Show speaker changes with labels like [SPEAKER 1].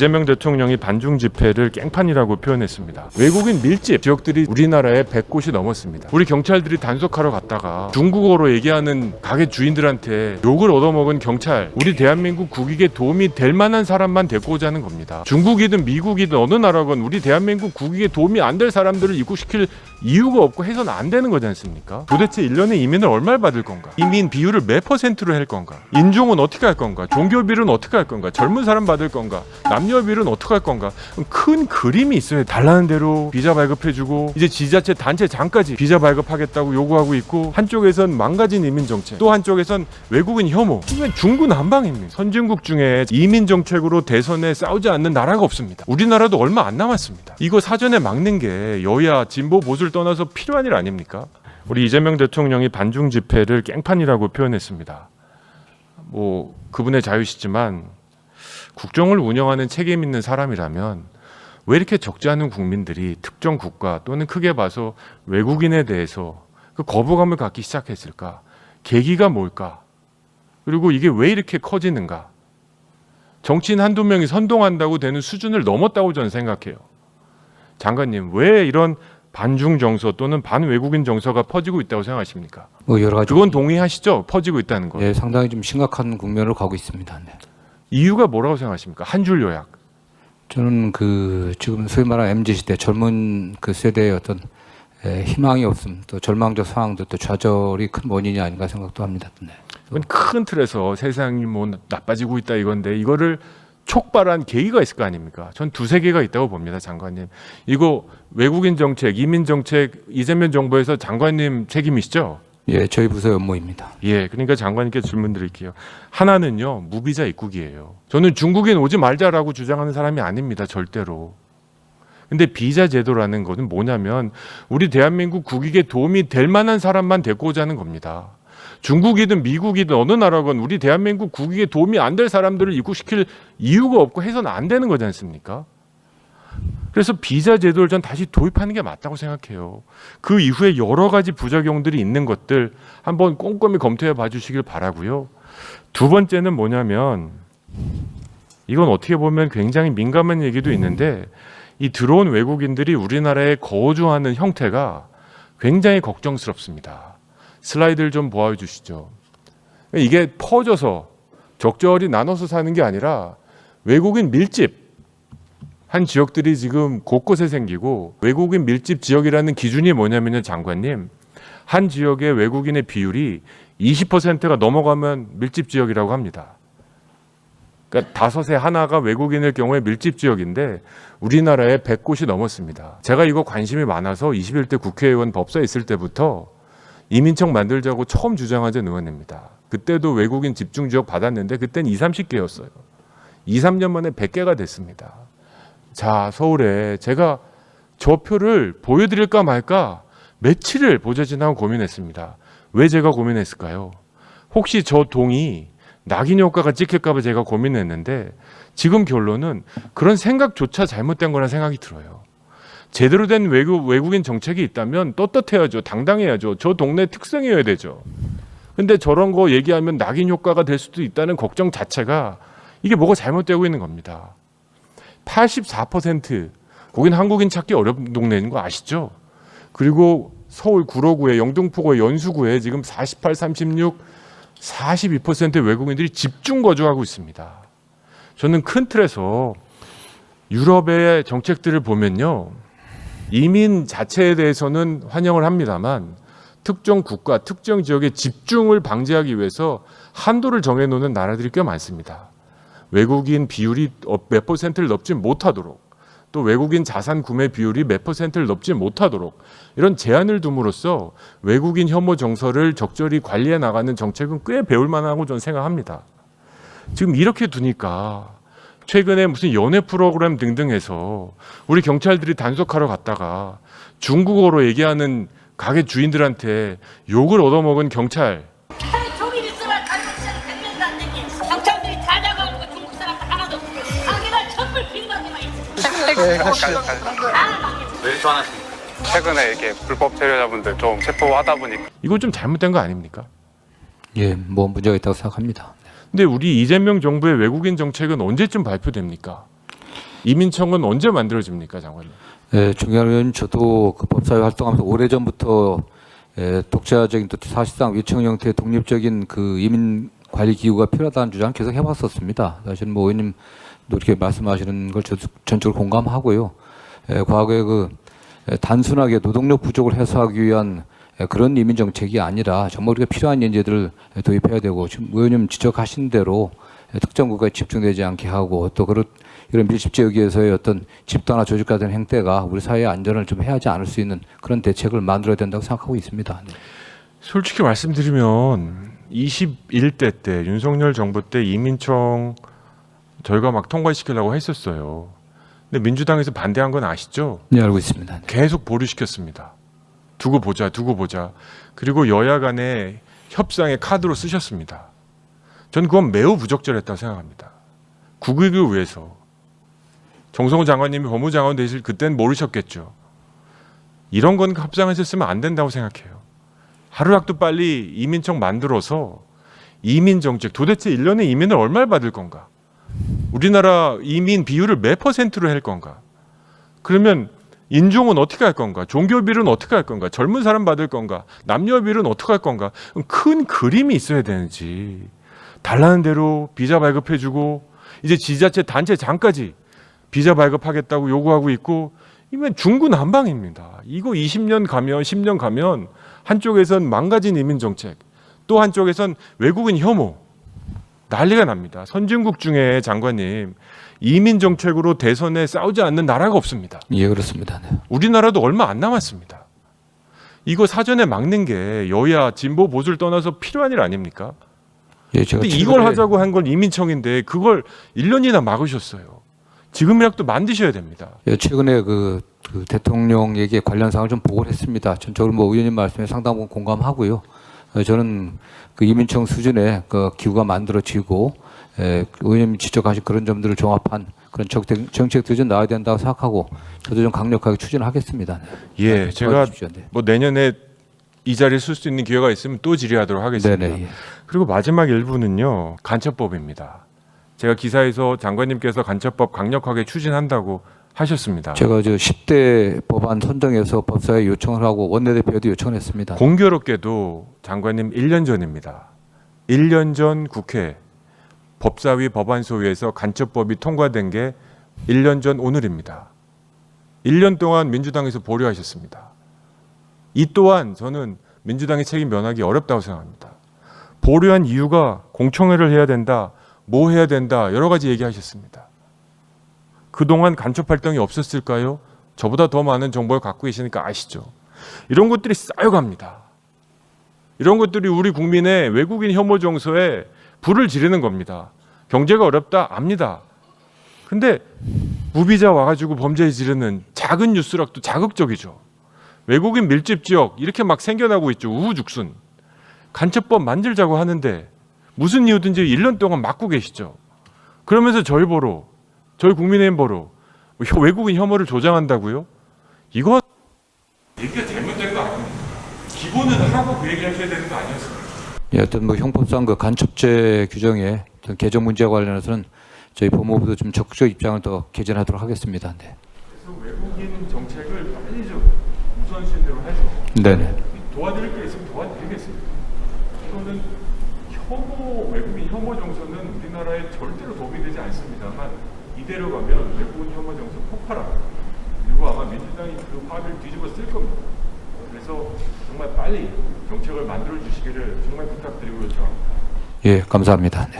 [SPEAKER 1] 이재명 대통령이 반중 집회를 깽판이라고 표현했습니다. 외국인 밀집 지역들이 우리나라에 100곳이 넘었습니다. 우리 경찰들이 단속하러 갔다가 중국어로 얘기하는 가게 주인들한테 욕을 얻어먹은 경찰, 우리 대한민국 국익에 도움이 될 만한 사람만 데리고 오자는 겁니다. 중국이든 미국이든 어느 나라건 우리 대한민국 국익에 도움이 안 될 사람들을 입국시킬 이유가 없고 해서는 안 되는 거지 않습니까? 도대체 1년에 이민을 얼마를 받을 건가? 이민 비율을 몇 %로 할 건가? 인종은 어떻게 할 건가? 종교비율은 어떻게 할 건가? 젊은 사람 받을 건가? 남녀비율은 어떻게 할 건가? 큰 그림이 있어요. 달라는 대로 비자 발급해주고 이제 지자체 단체장까지 비자 발급하겠다고 요구하고 있고, 한쪽에선 망가진 이민 정책, 또 한쪽에선 외국인 혐오. 이게 중구난방입니다. 선진국 중에 이민 정책으로 대선에 싸우지 않는 나라가 없습니다. 우리나라도 얼마 안 남았습니다. 이거 사전에 막는 게 여야 진보 보수를 떠나서 필요한 일 아닙니까? 우리 이재명 대통령이 반중 집회를 깽판이라고 표현했습니다. 그분의 자유시지만 국정을 운영하는 책임 있는 사람이라면 왜 이렇게 적지 않은 국민들이 특정 국가 또는 크게 봐서 외국인에 대해서 그 거부감을 갖기 시작했을까? 계기가 뭘까? 그리고 이게 왜 이렇게 커지는가? 정치인 한두 명이 선동한다고 되는 수준을 넘었다고 저는 생각해요. 장관님, 왜 이런 반중 정서 또는 반외국인 정서가 퍼지고 있다고 생각하십니까?
[SPEAKER 2] 여러 가지.
[SPEAKER 1] 그건 동의하시죠? 퍼지고 있다는 거.
[SPEAKER 2] 네, 상당히 좀 심각한 국면으로 가고 있습니다. 네.
[SPEAKER 1] 이유가 뭐라고 생각하십니까? 한 줄 요약.
[SPEAKER 2] 저는 지금 소위 말하는 MZ 시대 젊은 그 세대의 어떤 희망이 없음, 또 절망적 상황도 또 좌절이 큰 원인이 아닌가 생각도 합니다. 네.
[SPEAKER 1] 이건 큰 틀에서 세상이 나빠지고 있다 이건데, 이거를 촉발한 계기가 있을 거 아닙니까? 전 두세 개가 있다고 봅니다, 장관님. 이거 외국인 정책, 이민 정책 이재명 정부에서 장관님 책임이시죠?
[SPEAKER 2] 예, 저희 부서의 업무입니다.
[SPEAKER 1] 예, 그러니까 장관님께 질문 드릴게요. 하나는요, 무비자 입국이에요. 저는 중국인 오지 말자라고 주장하는 사람이 아닙니다, 절대로. 근데 비자 제도라는 것은 뭐냐면 우리 대한민국 국익에 도움이 될 만한 사람만 데리고 오자는 겁니다. 중국이든 미국이든 어느 나라건 우리 대한민국 국익에 도움이 안 될 사람들을 입국시킬 이유가 없고 해서는 안 되는 거지 않습니까? 그래서 비자 제도를 전 다시 도입하는 게 맞다고 생각해요. 그 이후에 여러 가지 부작용들이 있는 것들 한번 꼼꼼히 검토해 봐 주시길 바라고요. 두 번째는 뭐냐면, 이건 어떻게 보면 굉장히 민감한 얘기도 있는데, 이 들어온 외국인들이 우리나라에 거주하는 형태가 굉장히 걱정스럽습니다. 슬라이드를 좀 보여주시죠. 이게 퍼져서 적절히 나눠서 사는 게 아니라 외국인 밀집 한 지역들이 지금 곳곳에 생기고, 외국인 밀집 지역이라는 기준이 뭐냐면요, 장관님, 한 지역의 외국인의 비율이 20%가 넘어가면 밀집 지역이라고 합니다. 그러니까 5에 하나가 외국인일 경우에 밀집 지역인데 우리나라에 100곳이 넘었습니다. 제가 이거 관심이 많아서 21대 국회의원 법사에 있을 때부터 이민청 만들자고 처음 주장하던 의원입니다. 그때도 외국인 집중지역 받았는데 그때는 20-30개였어요. 2-3년 만에 100개가 됐습니다. 자, 서울에 제가 저 표를 보여드릴까 말까 며칠을 보좌진하고 고민했습니다. 왜 제가 고민했을까요? 혹시 저 동이 낙인 효과가 찍힐까 봐 제가 고민했는데, 지금 결론은 그런 생각조차 잘못된 거라는 생각이 들어요. 제대로 된 외국인 정책이 있다면 떳떳해야죠. 당당해야죠. 저 동네 특성이어야 되죠. 근데 저런 거 얘기하면 낙인 효과가 될 수도 있다는 걱정 자체가, 이게 뭐가 잘못되고 있는 겁니다. 84%, 거긴 한국인 찾기 어려운 동네인 거 아시죠? 그리고 서울 구로구에, 영등포구에, 연수구에 지금 48, 36, 42%의 외국인들이 집중 거주하고 있습니다. 저는 큰 틀에서 유럽의 정책들을 보면요, 이민 자체에 대해서는 환영을 합니다만 특정 국가, 특정 지역의 집중을 방지하기 위해서 한도를 정해놓는 나라들이 꽤 많습니다. 외국인 비율이 몇 %를 넘지 못하도록, 또 외국인 자산 구매 비율이 몇 %를 넘지 못하도록 이런 제한을 둠으로써 외국인 혐오 정서를 적절히 관리해 나가는 정책은 꽤 배울 만하고 저는 생각합니다. 지금 이렇게 두니까 최근에 무슨 연애 프로그램 등등 해서 우리 경찰들이 단속하러 갔다가 중국어로 얘기하는 가게 주인들한테 욕을 얻어먹은 경찰,
[SPEAKER 3] 종일 있으면 가족시장이 100명도 안 되게 경찰들이 다 잡아오고 중국 사람도 하나도 없고 자기가 전부 빈번히만 있어.
[SPEAKER 4] 왜 좋아하십니까? 최근에 이렇게 불법 체류자분들 좀 체포하다 보니까
[SPEAKER 1] 이거 좀 잘못된 거 아닙니까?
[SPEAKER 2] 예, 문제가 있다고 생각합니다.
[SPEAKER 1] 근데 우리 이재명 정부의 외국인 정책은 언제쯤 발표됩니까? 이민청은 언제 만들어집니까, 장관님?
[SPEAKER 2] 중요한 의원님, 저도 그 법사위 활동하면서 오래전부터 독자적인 또 사실상 위청 형태의 독립적인 그 이민 관리 기구가 필요하다는 주장을 계속 해왔었습니다. 사실 뭐 의원님도 이렇게 말씀하시는 걸 저도 전적으로 공감하고요. 과거에 그 단순하게 노동력 부족을 해소하기 위한 그런 이민 정책이 아니라 정말 우리가 필요한 인재들을 도입해야 되고, 지금 의원님 지적하신 대로 특정 국가에 집중되지 않게 하고, 또 이런 밀집 지역에서의 어떤 집단화 조직화된 행태가 우리 사회의 안전을 좀 해하지 않을 수 있는 그런 대책을 만들어야 된다고 생각하고 있습니다. 네.
[SPEAKER 1] 솔직히 말씀드리면 21대 때 윤석열 정부 때 이민청 저희가 막 통과시키려고 했었어요. 근데 민주당에서 반대한 건 아시죠?
[SPEAKER 2] 네, 알고 있습니다. 네.
[SPEAKER 1] 계속 보류시켰습니다. 두고 보자. 그리고 여야 간에 협상의 카드로 쓰셨습니다. 저는 그건 매우 부적절했다고 생각합니다. 국익을 위해서. 정성호 장관님이 법무장관 되실 그때는 모르셨겠죠. 이런 건 협상하셨으면 안 된다고 생각해요. 하루라도 빨리 이민청 만들어서 이민 정책, 도대체 1년에 이민을 얼마를 받을 건가? 우리나라 이민 비율을 몇 %로 할 건가? 그러면 인종은 어떻게 할 건가? 종교비율은 어떻게 할 건가? 젊은 사람 받을 건가? 남녀비율은 어떻게 할 건가? 큰 그림이 있어야 되는지, 달라는 대로 비자 발급해주고 이제 지자체 단체장까지 비자 발급하겠다고 요구하고 있고, 이건 중구난방입니다. 이거 20년 가면 10년 가면 한쪽에선 망가진 이민 정책, 또 한쪽에선 외국인 혐오, 난리가 납니다. 선진국 중에 장관님, 이민 정책으로 대선에 싸우지 않는 나라가 없습니다.
[SPEAKER 2] 예, 그렇습니다. 네.
[SPEAKER 1] 우리나라도 얼마 안 남았습니다. 이거 사전에 막는 게 여야 진보 보수를 떠나서 필요한 일 아닙니까?
[SPEAKER 2] 예, 제가
[SPEAKER 1] 근데 이걸 하자고 한 건 이민청인데 그걸 1년이나 막으셨어요. 지금이라도 만드셔야 됩니다.
[SPEAKER 2] 예, 최근에 그 대통령에게 관련 사항을 좀 보고를 했습니다. 전적으로 뭐 의원님 말씀에 상당 부분 공감하고요. 저는 그 이민청 수준의 그 기구가 만들어지고, 의원님 지적하신 그런 점들을 종합한 그런 정책들이 좀 나와야 된다고 생각하고, 저도 좀 강력하게 추진하겠습니다. 네.
[SPEAKER 1] 예, 제가
[SPEAKER 2] 도와주십시오. 네.
[SPEAKER 1] 뭐 내년에 이 자리에 쓸 수 있는 기회가 있으면 또 질의하도록 하겠습니다.
[SPEAKER 2] 네네. 예.
[SPEAKER 1] 그리고 마지막 일부는요, 간첩법입니다. 제가 기사에서 장관님께서 간첩법 강력하게 추진한다고 하셨습니다.
[SPEAKER 2] 제가 저 10대 법안 선정해서 법사위에 요청을 하고 원내대표에도 요청을 했습니다.
[SPEAKER 1] 공교롭게도 장관님 1년 전입니다. 1년 전 국회 법사위 법안소위에서 간첩법이 통과된 게 1년 전 오늘입니다. 1년 동안 민주당에서 보류하셨습니다. 이 또한 저는 민주당의 책임 면하기 어렵다고 생각합니다. 보류한 이유가 공청회를 해야 된다, 뭐 해야 된다, 여러 가지 얘기하셨습니다. 그동안 간첩 활동이 없었을까요? 저보다 더 많은 정보를 갖고 계시니까 아시죠? 이런 것들이 쌓여갑니다. 이런 것들이 우리 국민의 외국인 혐오 정서에 불을 지르는 겁니다. 경제가 어렵다 압니다. 근데 무비자 와가지고 범죄에 지르는 작은 뉴스락도 자극적이죠. 외국인 밀집 지역 이렇게 막 생겨나고 있죠. 우후죽순. 간첩법 만들자고 하는데 무슨 이유든지 1년 동안 막고 계시죠. 그러면서 저희 국민의힘 보러 외국인 혐오를 조장한다고요? 이거 얘기가 잘못된 거 아닙니까? 기본은 하고 그 얘기 하셔야 되는 거 아니었습니까?
[SPEAKER 2] 예, 어떤 뭐 형법상 그 간첩죄 규정의 어떤 개정 문제와 관련해서는 저희 법무부도 좀 적극적 입장을 더 개진하도록 하겠습니다. 네.
[SPEAKER 1] 그래서 외국인 정책을 빨리 좀 우선순위로 해서
[SPEAKER 2] 네네.
[SPEAKER 1] 도와드릴 게 있으면 도와드리겠습니다. 이거는 외국인 혐오 정서는 우리나라에 절대로 도움이 되지 않습니다만 이대로 가면 외국인 혐오 정서 폭발합니다. 그리고 아마 민주당이 그 화를 뒤집어 쓸 겁니다. 그래서 정말 빨리 정책을 만들어 주시기를 정말 부탁드리고 요청합니다.
[SPEAKER 2] 예, 감사합니다. 네.